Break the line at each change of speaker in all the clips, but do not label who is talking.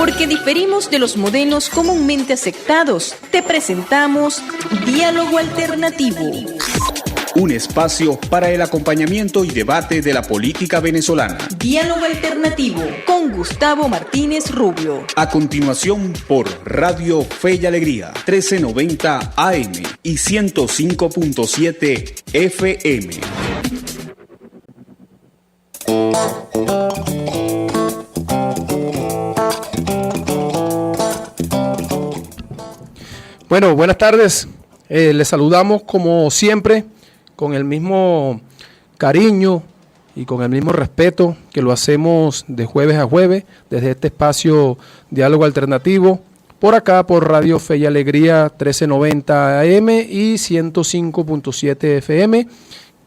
Porque diferimos de los modelos comúnmente aceptados, te presentamos Diálogo Alternativo.
Un espacio para el acompañamiento y debate de la política venezolana.
Diálogo Alternativo con Gustavo Martínez Rubio.
A continuación por Radio Fe y Alegría, 1390 AM y 105.7 FM.
Bueno, buenas tardes. Les saludamos como siempre, con el mismo cariño y con el mismo respeto que lo hacemos de jueves a jueves, desde este espacio Diálogo Alternativo, por acá por Radio Fe y Alegría 1390 AM y 105.7 FM,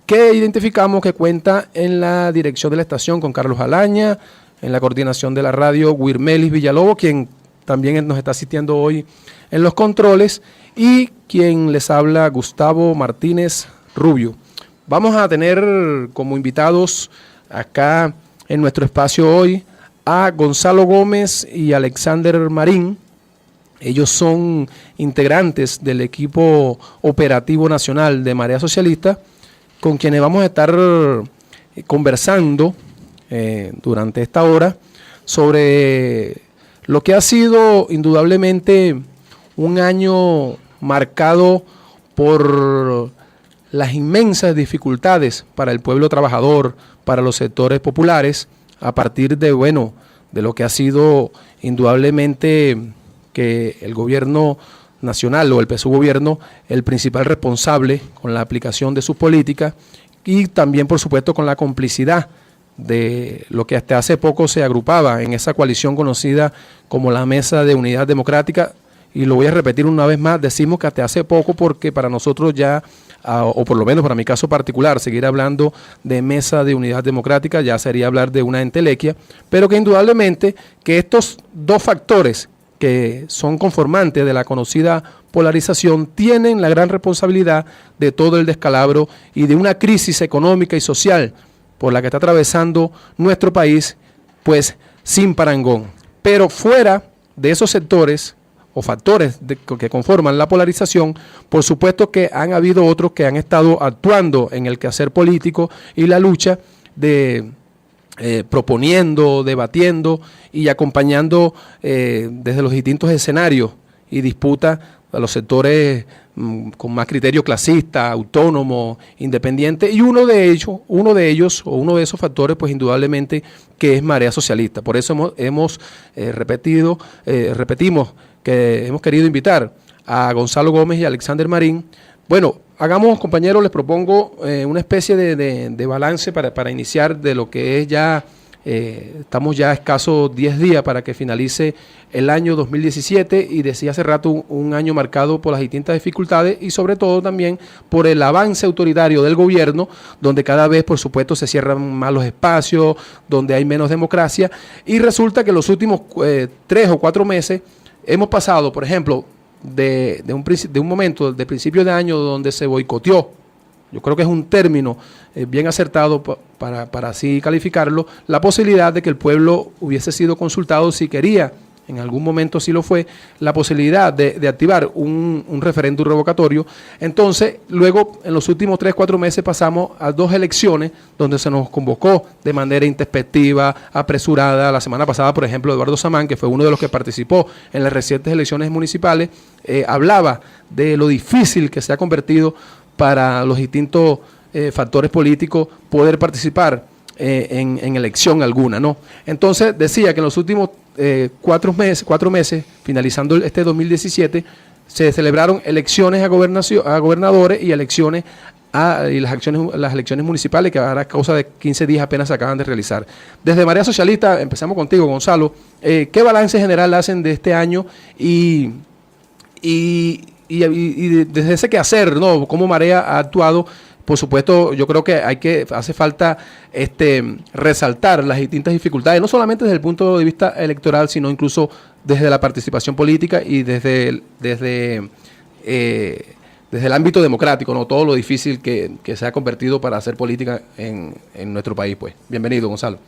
que identificamos que cuenta en la dirección de la estación con Carlos Alaña, en la coordinación de la radio Wirmelis Villalobos, quien también nos está asistiendo hoy en los controles, y quien les habla, Gustavo Martínez Rubio. Vamos a tener como invitados acá en nuestro espacio hoy a Gonzalo Gómez y Alexander Marín. Ellos son integrantes del equipo operativo nacional de Marea Socialista, con quienes vamos a estar conversando durante esta hora sobre lo que ha sido indudablemente un año marcado por las inmensas dificultades para el pueblo trabajador, para los sectores populares, a partir de, de lo que ha sido indudablemente que el gobierno nacional o el PSUV gobierno, el principal responsable con la aplicación de sus políticas y también, por supuesto, con la complicidad de lo que hasta hace poco se agrupaba en esa coalición conocida como la Mesa de Unidad Democrática. Y lo voy a repetir una vez más, decimos que hasta hace poco porque para nosotros ya, o por lo menos para mi caso particular, seguir hablando de Mesa de Unidad Democrática ya sería hablar de una entelequia, pero que indudablemente que estos dos factores que son conformantes de la conocida polarización tienen la gran responsabilidad de todo el descalabro y de una crisis económica y social por la que está atravesando nuestro país, pues sin parangón. Pero fuera de esos sectores o factores que conforman la polarización, por supuesto que han habido otros que han estado actuando en el quehacer político y la lucha de proponiendo, debatiendo y acompañando desde los distintos escenarios y disputas a los sectores con más criterio clasista, autónomo, independiente, y uno de esos factores, pues indudablemente que es Marea Socialista. Por eso hemos repetimos que hemos querido invitar a Gonzalo Gómez y a Alexander Marín. Bueno, hagamos, compañeros, les propongo una especie de balance para iniciar de lo que es ya, estamos ya a escasos 10 días para que finalice el año 2017 y decía hace rato un año marcado por las distintas dificultades y sobre todo también por el avance autoritario del gobierno, donde cada vez, por supuesto, se cierran más los espacios, donde hay menos democracia, y resulta que los últimos 3 o 4 meses hemos pasado, por ejemplo, de un momento de principio de año donde se boicoteó, yo creo que es un término bien acertado para así calificarlo, la posibilidad de que el pueblo hubiese sido consultado si quería, en algún momento sí lo fue, la posibilidad de activar un referéndum revocatorio. Entonces, luego, en los últimos 3-4 meses pasamos a 2 elecciones donde se nos convocó de manera introspectiva, apresurada. La semana pasada, por ejemplo, Eduardo Samán, que fue uno de los que participó en las recientes elecciones municipales, hablaba de lo difícil que se ha convertido para los distintos factores políticos poder participar en elección alguna, ¿no? Entonces decía que en los últimos 4 meses, finalizando este 2017, se celebraron elecciones a gobernadores y elecciones y las elecciones municipales, que ahora a causa de 15 días apenas se acaban de realizar. Desde Marea Socialista, empezamos contigo, Gonzalo. ¿Qué balance general hacen de este año y desde ese quehacer, ¿no? ¿Cómo Marea ha actuado? Por supuesto, yo creo que hace falta resaltar las distintas dificultades, no solamente desde el punto de vista electoral, sino incluso desde la participación política y desde el ámbito democrático, ¿no? Todo lo difícil que se ha convertido para hacer política en nuestro país, pues. Bienvenido, Gonzalo.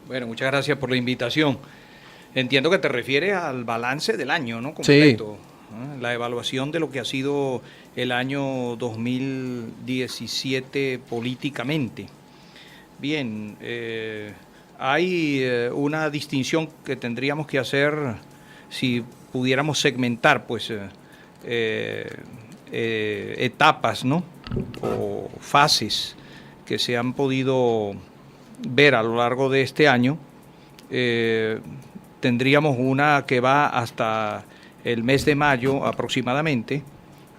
Bueno, muchas gracias por la invitación. Entiendo que te refieres al balance del año, ¿no? Completo. Sí. La evaluación de lo que ha sido el año 2017 políticamente. Bien, hay una distinción que tendríamos que hacer si pudiéramos segmentar, pues, etapas, ¿no? O fases que se han podido ver a lo largo de este año. Tendríamos una que va hasta el mes de mayo aproximadamente,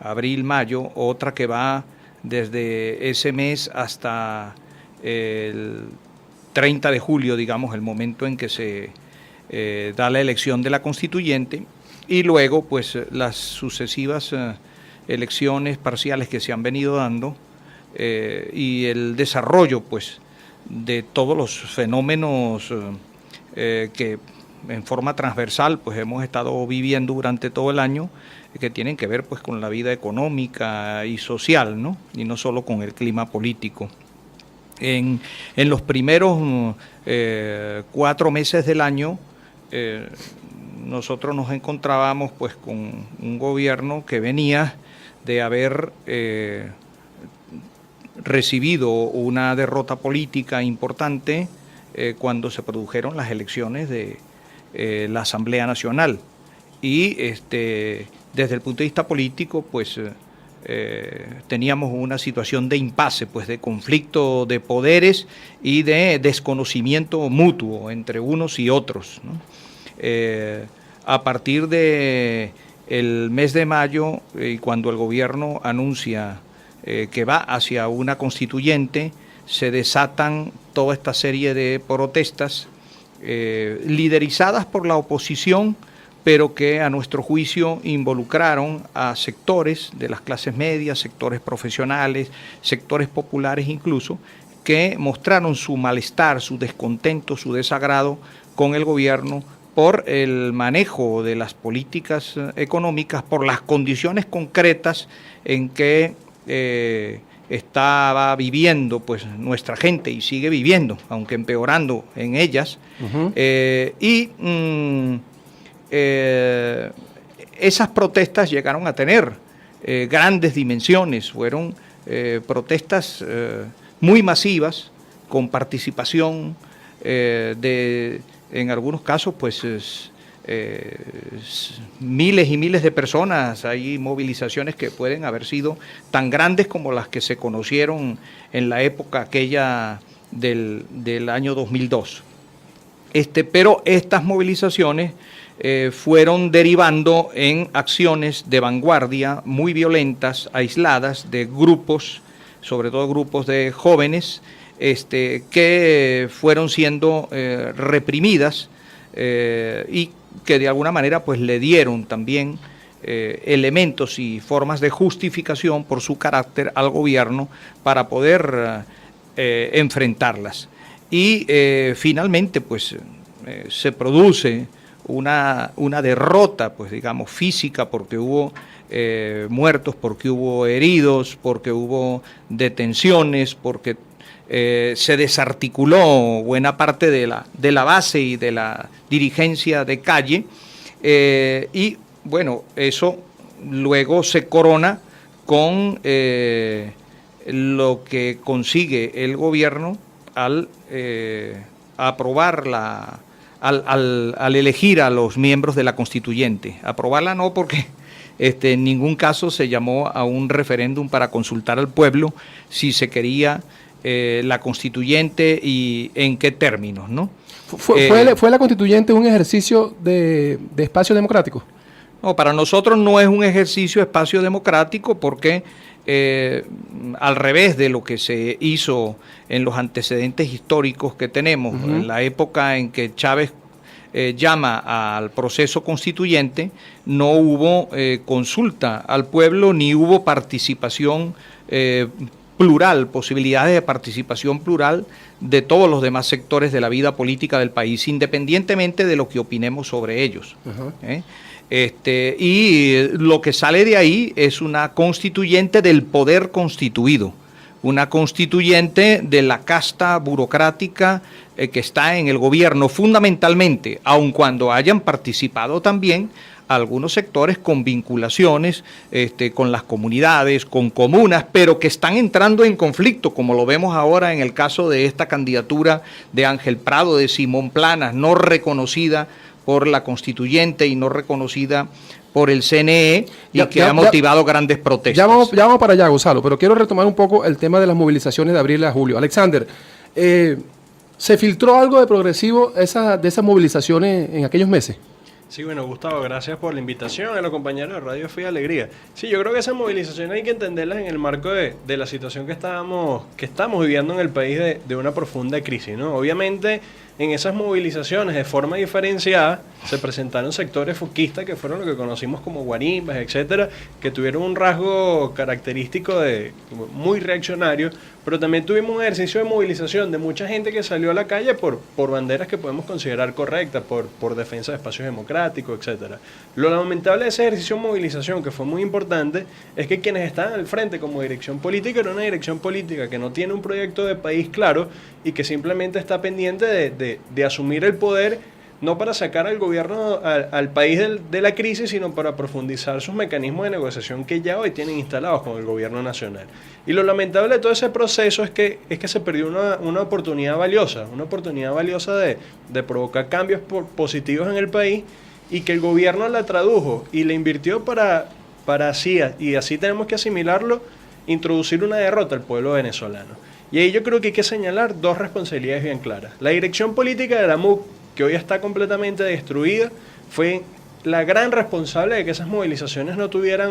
abril-mayo, otra que va desde ese mes hasta el 30 de julio, digamos, el momento en que se da la elección de la constituyente, y luego pues las sucesivas elecciones parciales que se han venido dando y el desarrollo pues de todos los fenómenos que en forma transversal pues hemos estado viviendo durante todo el año, que tienen que ver pues con la vida económica y social, ¿no? Y no solo con el clima político. En los primeros 4 meses del año nosotros nos encontrábamos pues con un gobierno que venía de haber recibido una derrota política importante cuando se produjeron las elecciones de la Asamblea Nacional, y desde el punto de vista político pues teníamos una situación de impasse, pues de conflicto de poderes y de desconocimiento mutuo entre unos y otros, ¿no? A partir de el mes de mayo, cuando el gobierno anuncia que va hacia una constituyente, se desatan toda esta serie de protestas liderizadas por la oposición, pero que a nuestro juicio involucraron a sectores de las clases medias, sectores profesionales, sectores populares incluso, que mostraron su malestar, su descontento, su desagrado con el gobierno por el manejo de las políticas económicas, por las condiciones concretas en que estaba viviendo pues nuestra gente y sigue viviendo, aunque empeorando en ellas. Esas protestas llegaron a tener grandes dimensiones, fueron protestas muy masivas, con participación en algunos casos pues miles y miles de personas. Hay movilizaciones que pueden haber sido tan grandes como las que se conocieron en la época aquella del año 2002. Pero estas movilizaciones fueron derivando en acciones de vanguardia muy violentas, aisladas, de grupos, sobre todo grupos de jóvenes, que fueron siendo reprimidas y que de alguna manera pues le dieron también elementos y formas de justificación por su carácter al gobierno para poder enfrentarlas. Y finalmente pues se produce una derrota, pues digamos, física, porque hubo muertos, porque hubo heridos, porque hubo detenciones, porque se desarticuló buena parte de la base y de la dirigencia de calle, y bueno, eso luego se corona con lo que consigue el gobierno al aprobar al elegir a los miembros de la constituyente. Aprobarla no, porque en ningún caso se llamó a un referéndum para consultar al pueblo si se quería la constituyente y en qué términos, ¿no?
¿Fue la constituyente un ejercicio de espacio democrático?
No, para nosotros no es un ejercicio de espacio democrático, porque al revés de lo que se hizo en los antecedentes históricos que tenemos, en la época en que Chávez llama al proceso constituyente, no hubo consulta al pueblo ni hubo participación plural, posibilidades de participación plural de todos los demás sectores de la vida política del país, independientemente de lo que opinemos sobre ellos. Y lo que sale de ahí es una constituyente del poder constituido, una constituyente de la casta burocrática que está en el gobierno fundamentalmente, aun cuando hayan participado también algunos sectores con vinculaciones con las comunidades, con comunas, pero que están entrando en conflicto, como lo vemos ahora en el caso de esta candidatura de Ángel Prado, de Simón Planas, no reconocida por la constituyente y no reconocida por el CNE y que ha motivado grandes protestas.
Ya vamos para allá, Gonzalo, pero quiero retomar un poco el tema de las movilizaciones de abril a julio. Alexander, ¿se filtró algo de progresivo de esas movilizaciones en aquellos meses?
Sí, bueno, Gustavo, gracias por la invitación a los compañeros de Radio Fe y Alegría. Sí, yo creo que esas movilizaciones hay que entenderlas en el marco de la situación que estamos viviendo en el país de una profunda crisis, ¿no? Obviamente, en esas movilizaciones, de forma diferenciada, se presentaron sectores fuquistas que fueron lo que conocimos como guarimbas, etcétera, que tuvieron un rasgo característico muy reaccionario, pero también tuvimos un ejercicio de movilización de mucha gente que salió a la calle por banderas que podemos considerar correctas, por defensa de espacios democráticos, etcétera. Lo lamentable de ese ejercicio de movilización, que fue muy importante, es que quienes estaban al frente como dirección política era una dirección política que no tiene un proyecto de país claro y que simplemente está pendiente de asumir el poder, no para sacar al gobierno, al país de la crisis, sino para profundizar sus mecanismos de negociación que ya hoy tienen instalados con el gobierno nacional. Y lo lamentable de todo ese proceso es que se perdió una oportunidad valiosa de provocar cambios positivos en el país, y que el gobierno la tradujo y la invirtió para así, y así tenemos que asimilarlo, introducir una derrota al pueblo venezolano. Y ahí yo creo que hay que señalar dos responsabilidades bien claras. La dirección política de la MUC, que hoy está completamente destruida, fue la gran responsable de que esas movilizaciones no tuvieran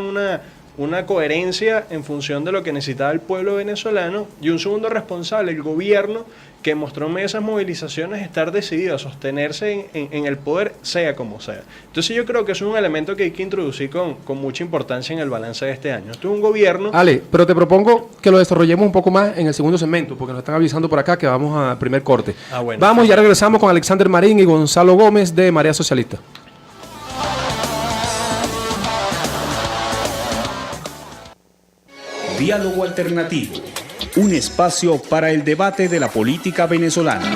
una coherencia en función de lo que necesitaba el pueblo venezolano, y un segundo responsable, el gobierno, que mostró en esas movilizaciones estar decidido a sostenerse en el poder, sea como sea. Entonces yo creo que eso es un elemento que hay que introducir con mucha importancia en el balance de este año. Esto es un gobierno...
Ale, pero te propongo que lo desarrollemos un poco más en el segundo segmento, porque nos están avisando por acá que vamos al primer corte.
Bueno.
Vamos, ya regresamos con Alexander Marín y Gonzalo Gómez de Marea Socialista.
Diálogo Alternativo, un espacio para el debate de la política venezolana.